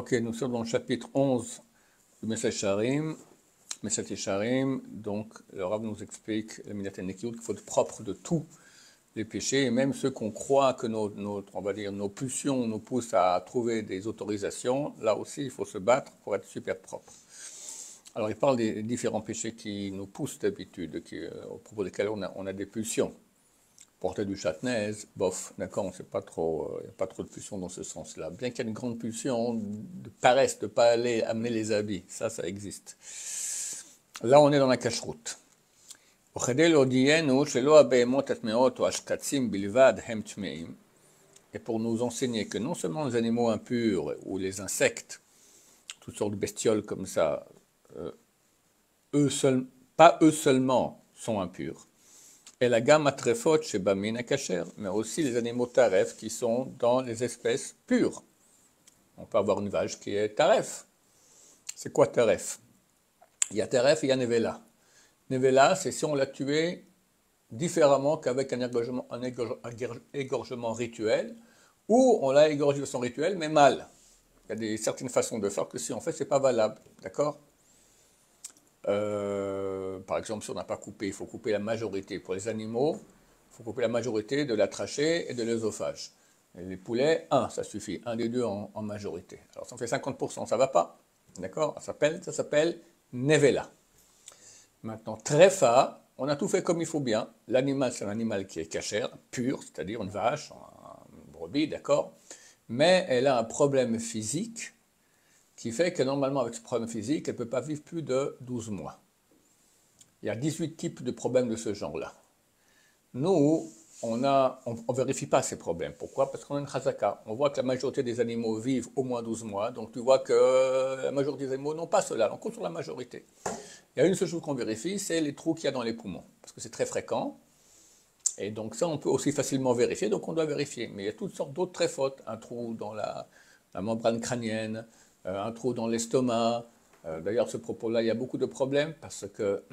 Ok, nous sommes dans le chapitre 11 du Message Sharim. Donc, le Rav nous explique, le Midat HaNekiyut, qu'il faut être propre de tous les péchés, et même ceux qu'on croit que on va dire, nos pulsions nous poussent à trouver des autorisations. Là aussi, il faut se battre pour être super propre. Alors, il parle des différents péchés qui nous poussent d'habitude, au propos desquels on a des pulsions. Porter du châtenaise, bof, d'accord, il n'y a pas trop de pulsion dans ce sens-là. Bien qu'il y ait une grande pulsion de paresse, de ne pas aller amener les habits, ça existe. Là, on est dans la cache-route. Et pour nous enseigner que non seulement les animaux impurs ou les insectes, toutes sortes de bestioles comme ça, pas eux seulement sont impurs, et la gamme à trefot chez Bamin à Kacher, mais aussi les animaux taref qui sont dans les espèces pures. On peut avoir une vache qui est taref. C'est quoi taref? Il y a taref et il y a nevela. Nevela, c'est si on l'a tué différemment qu'avec un égorgement rituel, ou on l'a égorgé de son rituel, mais mal. Il y a certaines façons de faire que si on fait, c'est pas valable. D'accord? Par exemple, si on n'a pas coupé, il faut couper la majorité. Pour les animaux, il faut couper la majorité de la trachée et de l'œsophage. Les poulets, ça suffit. Un des deux en majorité. Alors, si on fait 50%, ça ne va pas. D'accord? Ça s'appelle nevela. Maintenant, trefa, on a tout fait comme il faut bien. L'animal, c'est un animal qui est cachère, pur, c'est-à-dire une vache, une brebis, d'accord? Mais elle a un problème physique qui fait que normalement, avec ce problème physique, elle ne peut pas vivre plus de 12 mois. Il y a 18 types de problèmes de ce genre-là. Nous, on ne vérifie pas ces problèmes. Pourquoi? Parce qu'on a une chazaka. On voit que la majorité des animaux vivent au moins 12 mois, donc tu vois que la majorité des animaux n'ont pas cela. On compte sur la majorité. Il y a une seule chose qu'on vérifie, c'est les trous qu'il y a dans les poumons, parce que c'est très fréquent. Et donc ça, on peut aussi facilement vérifier, donc on doit vérifier. Mais il y a toutes sortes d'autres fautes, un trou dans la membrane crânienne, un trou dans l'estomac. D'ailleurs, ce propos-là, il y a beaucoup de problèmes parce que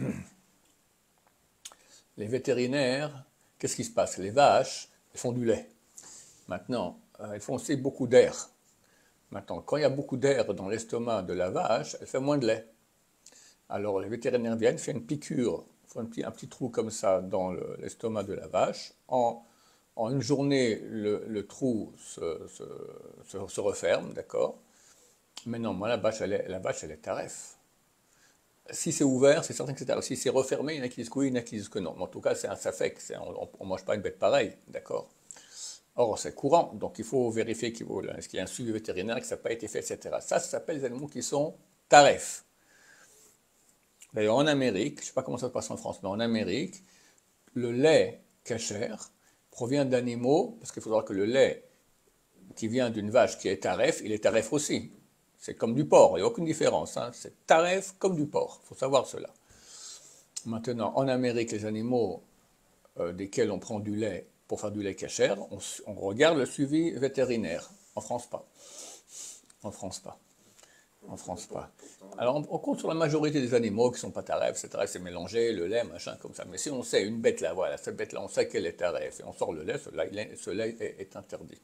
les vétérinaires, qu'est-ce qui se passe? Les vaches, elles font du lait. Maintenant, elles font aussi beaucoup d'air. Maintenant, quand il y a beaucoup d'air dans l'estomac de la vache, elle fait moins de lait. Alors, les vétérinaires viennent, font une piqûre, font un petit trou comme ça dans l'estomac de la vache. En une journée, le trou se referme, d'accord? Mais non, moi, la vache, elle est taref. Si c'est ouvert, c'est certain que c'est taref. Si c'est refermé, il y en a qui disent que oui, il y en a qui disent que non. Mais en tout cas, c'est un safek. On ne mange pas une bête pareille, d'accord? Or, c'est courant, donc il faut vérifier qu'il y a un suivi vétérinaire, que ça n'a pas été fait, etc. Ça s'appelle les animaux qui sont taref. D'ailleurs, en Amérique, je ne sais pas comment ça se passe en France, mais en Amérique, le lait cachère provient d'animaux, parce qu'il faut savoir que le lait qui vient d'une vache qui est taref, il est taref aussi. C'est comme du porc, il n'y a aucune différence. Hein. C'est taref comme du porc, il faut savoir cela. Maintenant, en Amérique, les animaux desquels on prend du lait pour faire du lait cachère, on regarde le suivi vétérinaire. En France, pas. En France, pas. En France, pas. Alors, on compte sur la majorité des animaux qui ne sont pas taref. C'est mélangé, le lait, machin, comme ça. Mais si on sait, une bête là, voilà, cette bête-là, on sait qu'elle est taref, et on sort le lait, ce lait est interdit.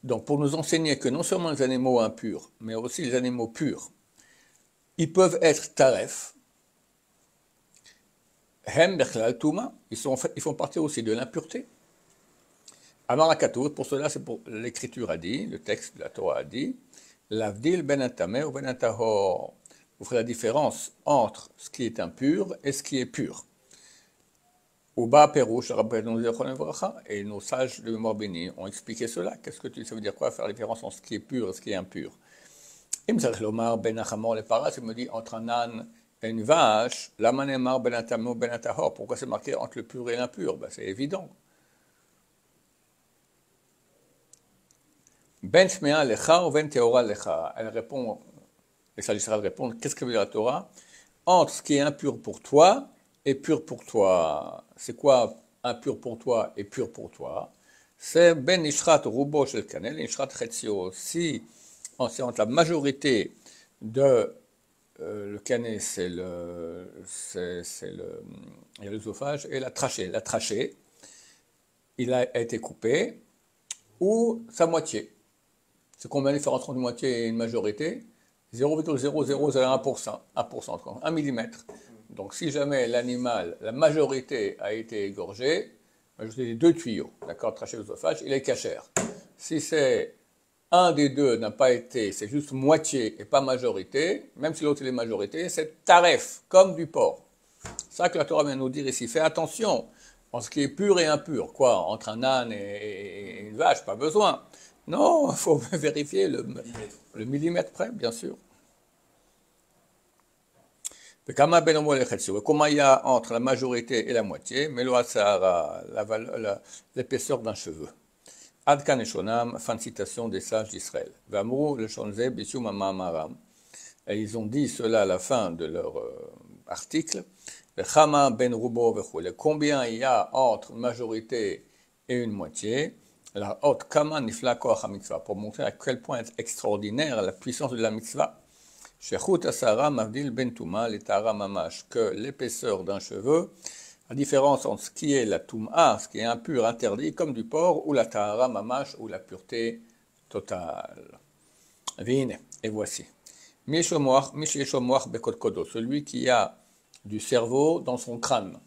Donc, pour nous enseigner que non seulement les animaux impurs, mais aussi les animaux purs, ils peuvent être taref. Hem bechlal touma, ils font partie aussi de l'impureté. Amarakatour, pour cela, c'est pour l'écriture a dit, le texte de la Torah a dit, l'avdil ben atameh ou ben atahor. Vous ferez la différence entre ce qui est impur et ce qui est pur. Uba perouche, et nos sages de mémoire bénie ont expliqué cela. Ça veut dire quoi, faire la différence entre ce qui est pur et ce qui est impur? Im tzarich lomar ben achamor le para, ça me dit entre un âne et une vache, la manemar ben atameh ou ben atahor. Pourquoi c'est marqué entre le pur et l'impur? C'est évident. Ben shmea lecha ou ben teora lecha. Elle répond, les sages d'Israël répondent, qu'est-ce que veut dire la Torah? Entre ce qui est impur pour toi et pur pour toi. C'est quoi impur pour toi et pur pour toi? C'est ben ishrat rubo shel kanel, ishrat chetzio. Si c'est entre la majorité de le canet, c'est l'œsophage, et la trachée. La trachée, il a été coupé, ou sa moitié. C'est combien la différence entre une moitié et une majorité? 0,0001%, 1%, 1 millimètre. Donc si jamais l'animal, la majorité a été égorgée, ajouter les 2 tuyaux, d'accord, traché l'œsophage, il est cachère. Si c'est un des deux n'a pas été, c'est juste moitié et pas majorité, même si l'autre est majorité, c'est taref, comme du porc. C'est ça que la Torah vient nous dire ici. Fais attention en ce qui est pur et impur. Quoi, entre un âne et une vache, pas besoin. Non, il faut vérifier le millimètre près, bien sûr. Comment il y a entre la majorité et la moitié, mais l'épaisseur d'un cheveu. Ad kan eshonam, fin de citation des sages d'Israël. V'amru leshonze bishum ha'ma'amaram. Et ils ont dit cela à la fin de leur article. V'chama ben rubo v'chule. Combien il y a entre une majorité et une moitié? La haute kama nifla koach ha-mitzvah, pour montrer à quel point est extraordinaire la puissance de la mitzvah. Shechut asara mavdil ben tuma letara mamash, que l'épaisseur d'un cheveu, la différence entre ce qui est la touma, ce qui est impur, interdit, comme du porc, ou la tahara mamash, ou la pureté totale. Vine, et voici. Celui qui a du cerveau dans son crâne,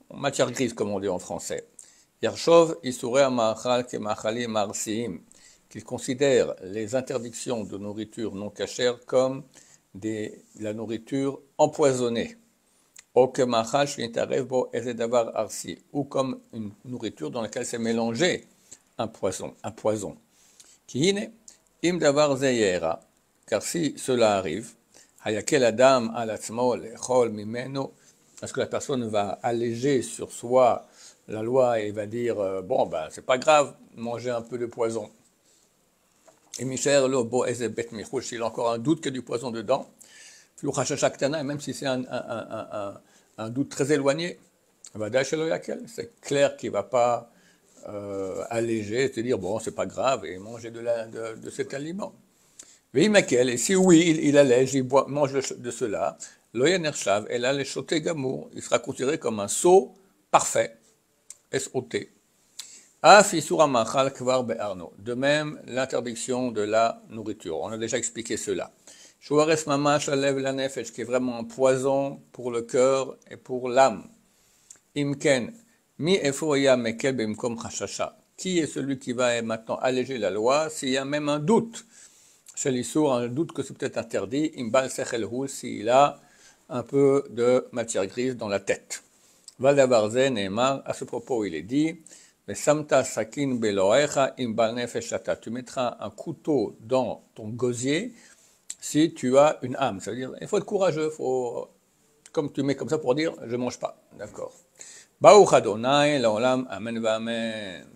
en matière grise, comme on dit en français. Yarshov isure ma'achal kema'achali marsiim, qu'il considère les interdictions de nourriture non cachère comme la nourriture empoisonnée. Ou comme une nourriture dans laquelle s'est mélangé un poison. Kihine, im davar zeyera, car si cela arrive, hayakel adam alatzmo lechol mimeno, parce que la personne va alléger sur soi la loi et va dire bon ben c'est pas grave, manger un peu de poison. Et Michel Lobo ezebet michouch, s'il a encore un doute qu'il y a du poison dedans, même si c'est un doute très éloigné, c'est clair qu'il ne va pas alléger, se dire bon, c'est pas grave, et manger de cet aliment. Et si oui, il allège, il mange de cela, et là, il sera considéré comme un sot parfait, S-O-T. De même, l'interdiction de la nourriture. On a déjà expliqué cela. Qui est vraiment un poison pour le cœur et pour l'âme. Imken, qui est celui qui va maintenant alléger la loi s'il y a même un doute? Chez l'Issour, un doute que c'est peut-être interdit. Imbal sechelhul, s'il a un peu de matière grise dans la tête. Valdavarzen et Mar, à ce propos, il est dit. Tu mettras un couteau dans ton gosier si tu as une âme. Ça veut dire il faut être courageux, comme tu mets comme ça pour dire je ne mange pas. D'accord. Baruch Adonai, l'olam, amen, amen.